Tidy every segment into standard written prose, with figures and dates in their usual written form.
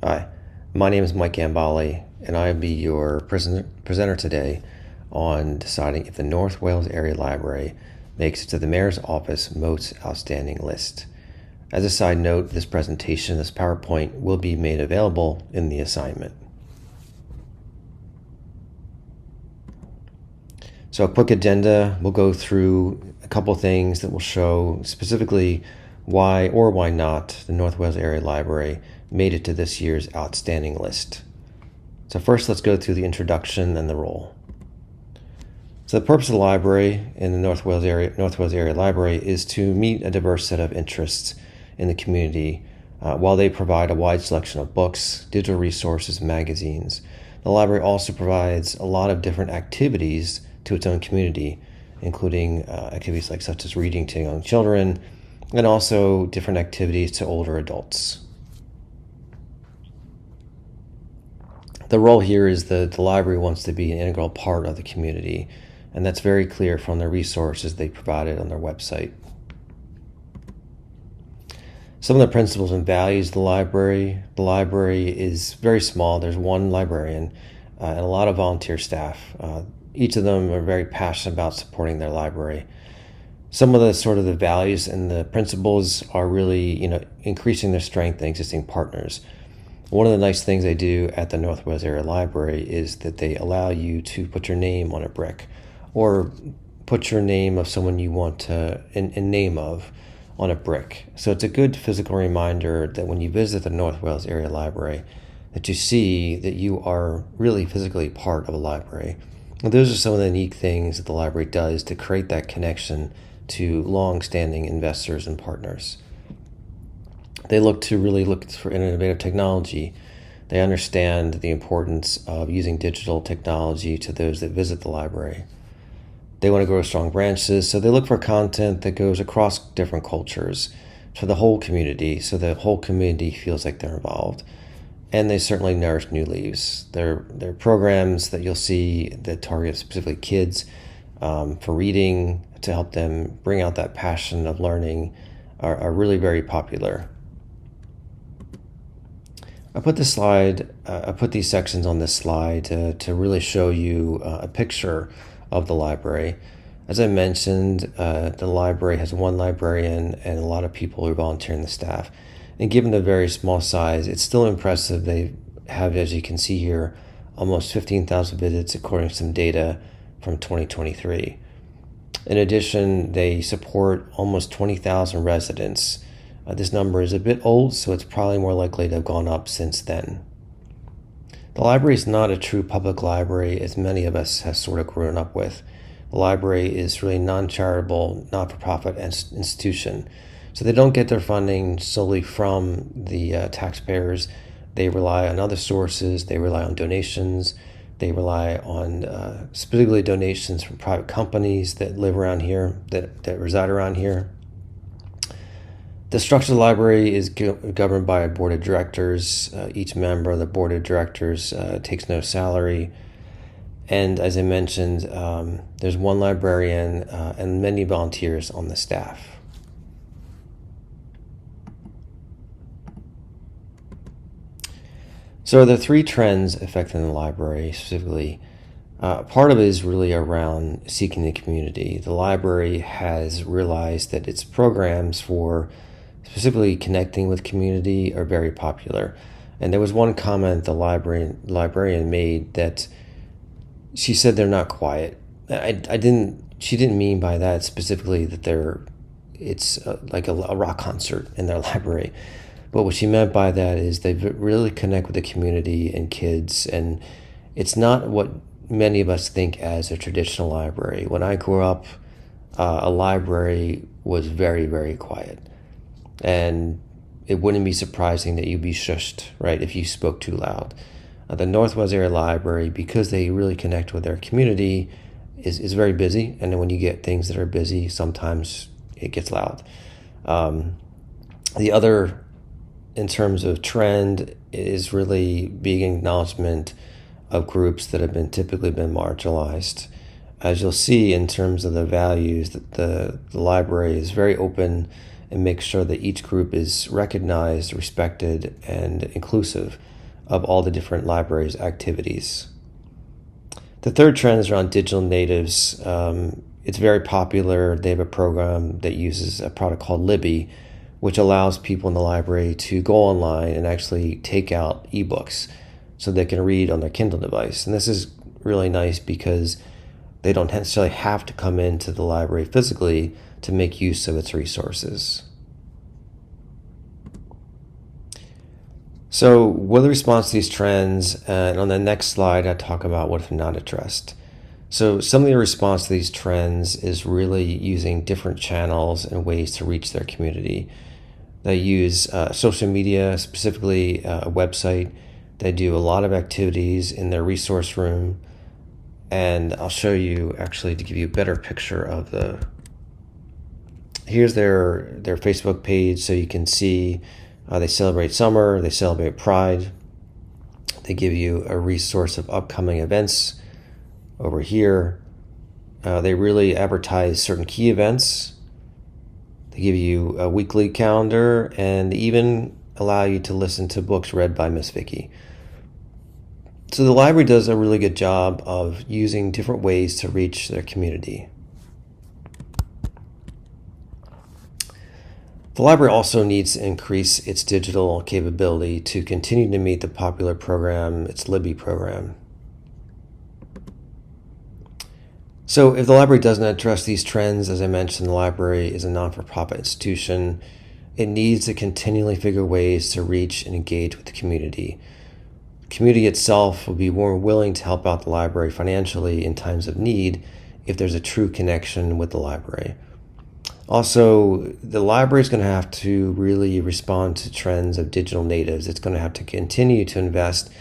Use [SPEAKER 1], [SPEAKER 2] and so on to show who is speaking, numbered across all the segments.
[SPEAKER 1] Hi, my name is Mike Gambale, and I'll be your presenter today on deciding if the North Wales Area Library makes it to the Mayor's Office Most Outstanding list. As a side note, this PowerPoint, will be made available in the assignment. So a quick agenda, we'll go through a couple things that will show specifically why or why not the North Wales Area Library made it to this year's outstanding list. So first, let's go through the introduction and the role. So the purpose of the library in the North Wales Area Library is to meet a diverse set of interests in the community while they provide a wide selection of books, digital resources, and magazines. The library also provides a lot of different activities to its own community, including activities such as reading to young children, and also different activities to older adults. The role here is that the library wants to be an integral part of the community, and that's very clear from the resources they provided on their website. Some of the principles and values of the library is very small. There's one librarian and a lot of volunteer staff. Each of them are very passionate about supporting their library. Some of the values and the principles are really, increasing their strength in existing partners. One of the nice things they do at the North Wales Area Library is that they allow you to put your name on a brick, or put your name of someone you want to, in name of, on a brick. So it's a good physical reminder that when you visit the North Wales Area Library, that you see that you are really physically part of a library. And those are some of the unique things that the library does to create that connection to long-standing investors and partners. They look for innovative technology. They understand the importance of using digital technology to those that visit the library. They want to grow strong branches, so they look for content that goes across different cultures for the whole community, so the whole community feels like they're involved. And they certainly nourish new leaves. There are programs that you'll see that target specifically kids for reading, to help them bring out that passion of learning, are really very popular. I put these sections on this slide to really show you a picture of the library. As I mentioned, the library has one librarian and a lot of people who volunteer in the staff. And given the very small size, it's still impressive. They have, as you can see here, almost 15,000 visits according to some data from 2023. In addition, they support almost 20,000 residents. This number is a bit old, so it's probably more likely to have gone up since then. The library is not a true public library, as many of us have sort of grown up with. The library is really a non-charitable, not-for-profit institution. So they don't get their funding solely from the taxpayers. They rely on other sources. They rely on donations. They rely on specifically donations from private companies that live around here, that reside around here. The structure of the library is governed by a board of directors. Each member of the board of directors takes no salary. And as I mentioned, there's one librarian and many volunteers on the staff. So the three trends affecting the library specifically, part of it is really around seeking the community. The library has realized that its programs for specifically connecting with community are very popular. And there was one comment the librarian made that she said they're not quiet. She didn't mean by that specifically that it's like a rock concert in their library. But what she meant by that is they really connect with the community and kids, and it's not what many of us think as a traditional library. When I grew up, a library was very, very quiet. And it wouldn't be surprising that you'd be shushed, right, if you spoke too loud. The North Wales Area Library, because they really connect with their community, is very busy. And then when you get things that are busy, sometimes it gets loud. The other, in terms of trend, is really being acknowledgement of groups that have typically been marginalized. As you'll see in terms of the values, that the library is very open and makes sure that each group is recognized, respected, and inclusive. of all the different libraries' activities. The third trend is around digital natives. It's very popular. They have a program that uses a product called Libby, which allows people in the library to go online and actually take out ebooks so they can read on their Kindle device. And this is really nice because they don't necessarily have to come into the library physically to make use of its resources. So what are the response to these trends? And on the next slide, I talk about what if not addressed. So some of the response to these trends is really using different channels and ways to reach their community. They use social media, specifically a website. They do a lot of activities in their resource room. And I'll show you actually to give you a better picture of here's their Facebook page, so you can see they celebrate summer, they celebrate Pride. They give you a resource of upcoming events over here. They really advertise certain key events. They give you a weekly calendar and even allow you to listen to books read by Miss Vicky. So the library does a really good job of using different ways to reach their community. The library also needs to increase its digital capability to continue to meet the popular program, its Libby program. So if the library doesn't address these trends, as I mentioned, the library is a non-for-profit institution. It needs to continually figure ways to reach and engage with the community. The community itself will be more willing to help out the library financially in times of need if there's a true connection with the library. Also, the library is going to have to really respond to trends of digital natives. It's going to have to continue to invest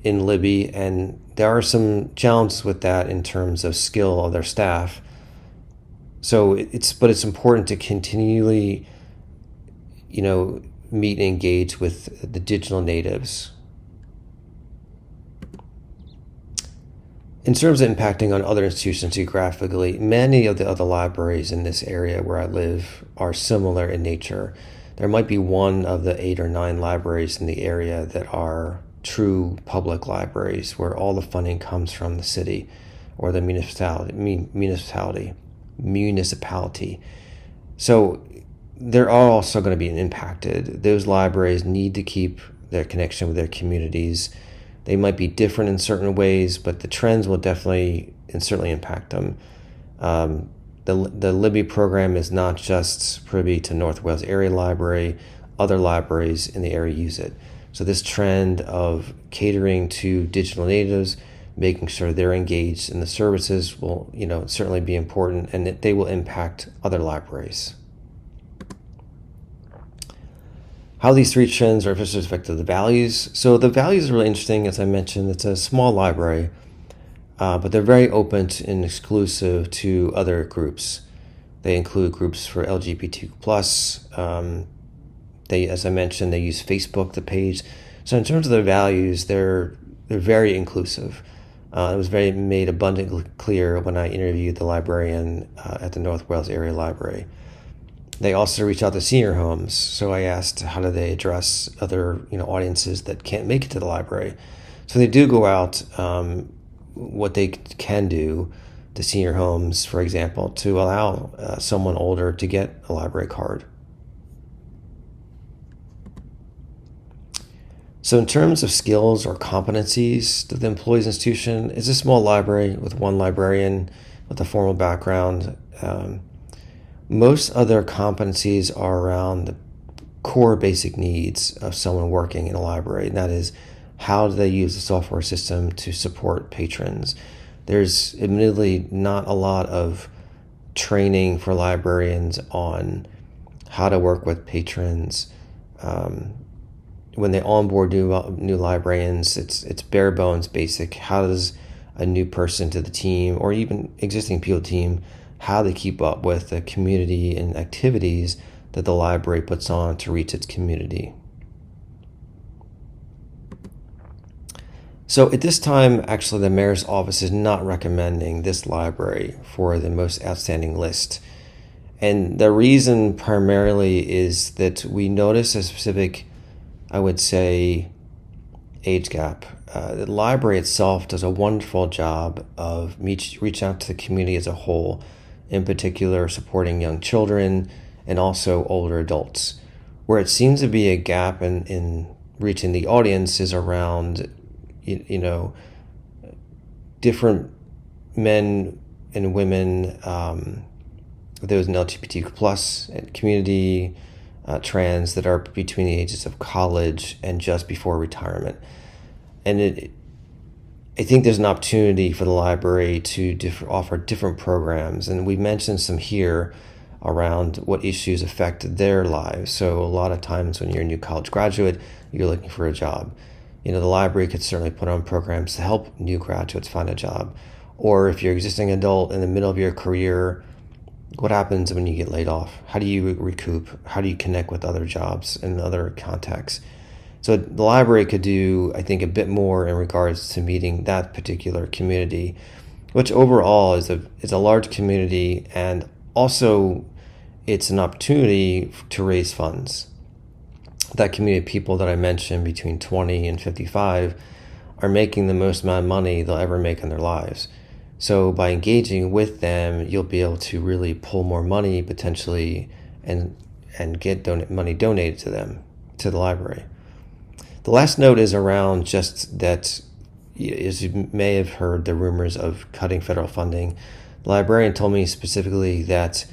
[SPEAKER 1] in Libby, and there are some challenges with that in terms of skill of their staff. So it's important to continually, meet and engage with the digital natives. In terms of impacting on other institutions geographically, many of the other libraries in this area where I live are similar in nature. There might be one of the 8 or 9 libraries in the area that are true public libraries where all the funding comes from the city or the municipality. So they're also going to be impacted. Those libraries need to keep their connection with their communities. They might be different in certain ways, but the trends will definitely and certainly impact them. The Libby program is not just privy to North Wales Area Library. Other libraries in the area use it. So this trend of catering to digital natives, making sure they're engaged in the services will, certainly be important, and that they will impact other libraries. How these 3 trends are with respect to the values. So the values are really interesting. As I mentioned, it's a small library, but they're very open and exclusive to other groups. They include groups for LGBTQ+. As I mentioned, they use Facebook, the page. So in terms of their values, they're very inclusive. It was made abundantly clear when I interviewed the librarian at the North Wales Area Library. They also reach out to senior homes. So I asked, how do they address other audiences that can't make it to the library? So they do go out, what they can do to senior homes, for example, to allow someone older to get a library card. So in terms of skills or competencies, the employees institution is a small library with one librarian with a formal background. Most other competencies are around the core basic needs of someone working in a library, and that is, how do they use the software system to support patrons? There's admittedly not a lot of training for librarians on how to work with patrons. When they onboard new librarians, it's bare bones basic. How does a new person to the team, or even existing people team, how they keep up with the community and activities that the library puts on to reach its community. So at this time, actually, the mayor's office is not recommending this library for the most outstanding list. And the reason primarily is that we notice a specific, I would say, age gap. The library itself does a wonderful job of reaching out to the community as a whole, in particular supporting young children and also older adults. Where it seems to be a gap in reaching the audience is around, different men and women, those in LGBTQ plus community, trans that are between the ages of college and just before retirement. And I think there's an opportunity for the library to offer different programs. And we mentioned some here around what issues affect their lives. So a lot of times when you're a new college graduate, you're looking for a job. The library could certainly put on programs to help new graduates find a job. Or if you're an existing adult in the middle of your career, what happens when you get laid off? How do you recoup? How do you connect with other jobs and other contacts? So the library could do, I think, a bit more in regards to meeting that particular community, which overall is a large community, and also it's an opportunity to raise funds. That community of people that I mentioned between 20 and 55 are making the most amount of money they'll ever make in their lives. So by engaging with them, you'll be able to really pull more money potentially and get money donated to them, to the library. The last note is around just that, as you may have heard, the rumors of cutting federal funding. The librarian told me specifically that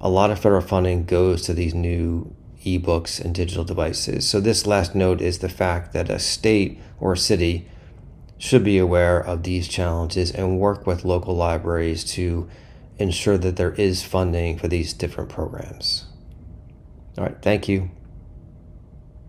[SPEAKER 1] a lot of federal funding goes to these new ebooks and digital devices. So this last note is the fact that a state or a city should be aware of these challenges and work with local libraries to ensure that there is funding for these different programs. All right, thank you.